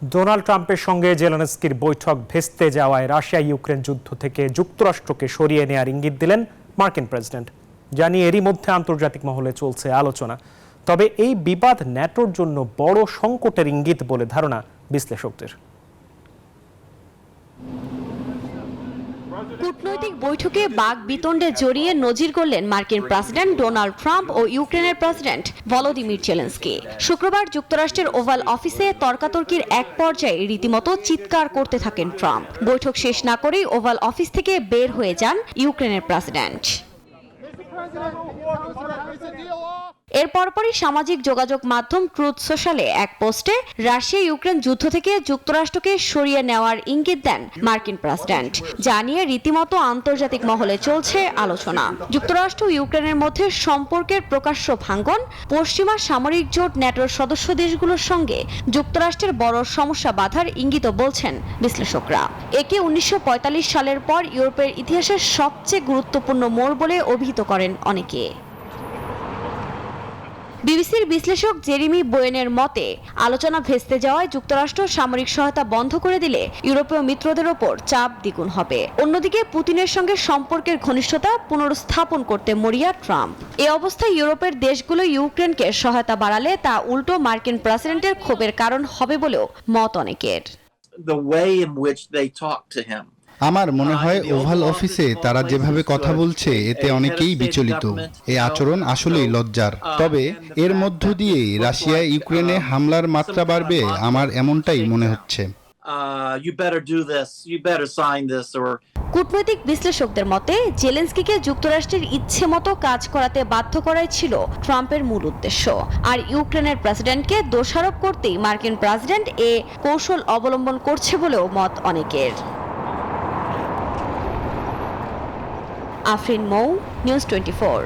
Donald ট্রাম্পের সঙ্গে জেলেনস্কির বৈঠক ভেস্তে যাওয়ায় রাশিয়া ইউক্রেন যুদ্ধ থেকে যুক্তরাষ্ট্রকে সরিয়ে নেওয়ার ইঙ্গিত দিলেন মার্কিন প্রেসিডেন্ট। জানিয়ে এরই মধ্যে আন্তর্জাতিক মহলে চলছে আলোচনা। তবে এই বিবাদ ন্যাটোর জন্য বড় সংকটের ইঙ্গিত বলে ধারণা বিশ্লেষকদের। কূটনৈতিক বৈঠকে বাকবিতণ্ডে জড়িয়ে নজির গড়লেন মার্কিন প্রেসিডেন্ট ডোনাল্ড ট্রাম্প ও ইউক্রেনের প্রেসিডেন্ট ভলোদিমির জেলেনস্কি। শুক্রবার যুক্তরাষ্ট্রের ওভাল অফিসে তর্কাতর্কির এক পর্যায়ে রীতিমতো চিৎকার করতে থাকেন ট্রাম্প। বৈঠক শেষ না করেই ওভাল অফিস থেকে বের হয়ে যান ইউক্রেনের প্রেসিডেন্ট। এর পরপরই সামাজিক যোগাযোগ মাধ্যম ট্রুথ সোশ্যালে এক পোস্টে রাশিয়া ইউক্রেন যুদ্ধ থেকে যুক্তরাষ্ট্রকে সরিয়ে নেওয়ার ইঙ্গিত দেন মার্কিন প্রেসিডেন্ট। যা নিয়ে রীতিমতো আন্তর্জাতিক মহলে চলছে আলোচনা। যুক্তরাষ্ট্র ও ইউক্রেনের মধ্যে সম্পর্কের প্রকাশ্য ভাঙ্গন পশ্চিমা সামরিক জোট ন্যাটোর সদস্য দেশগুলোর সঙ্গে যুক্তরাষ্ট্রের বড় সমস্যা বাধার ইঙ্গিত বলছেন বিশ্লেষকরা। একে 1945 সালের পর ইউরোপের ইতিহাসের সবচেয়ে গুরুত্বপূর্ণ মোড় বলে অভিহিত করেন অনেকে। বিবিসির বিশ্লেষক জেরেমি বোয়েনের মতে, আলোচনা ভেস্তে যাওয়ায় যুক্তরাষ্ট্র সামরিক সহায়তা বন্ধ করে দিলে ইউরোপীয় মিত্রদের ওপর চাপ দ্বিগুণ হবে। অন্যদিকে পুতিনের সঙ্গে সম্পর্কের ঘনিষ্ঠতা পুনরুস্থাপন করতে মরিয়া ট্রাম্প। এ অবস্থায় ইউরোপের দেশগুলো ইউক্রেনকে সহায়তা বাড়ালে তা উল্টো মার্কিন প্রেসিডেন্টের ক্ষোভের কারণ হবে বলেও মত অনেকের। আমার মনে হয় ওভাল অফিসে তারা যেভাবে কথা বলছে এতে অনেকেই বিচলিত। এই আচরণ আসলেই লজ্জার। তবে এর মধ্য দিয়ে রাশিয়া ইউক্রেনে হামলার মাত্রা বাড়বে, আমার এমনটাই মনে হচ্ছে। কূটনৈতিক বিশ্লেষকদের মতে, জেলেনস্কিকে যুক্তরাষ্ট্রের ইচ্ছে মতো কাজ করাতে বাধ্য করাই ছিল ট্রাম্পের মূল উদ্দেশ্য। আর ইউক্রেনের প্রেসিডেন্টকে দোষারোপ করতেই মার্কিন প্রেসিডেন্ট এ কৌশল অবলম্বন করছে বলেও মত অনেকের। আফরিন মৌ, নিউজ 24।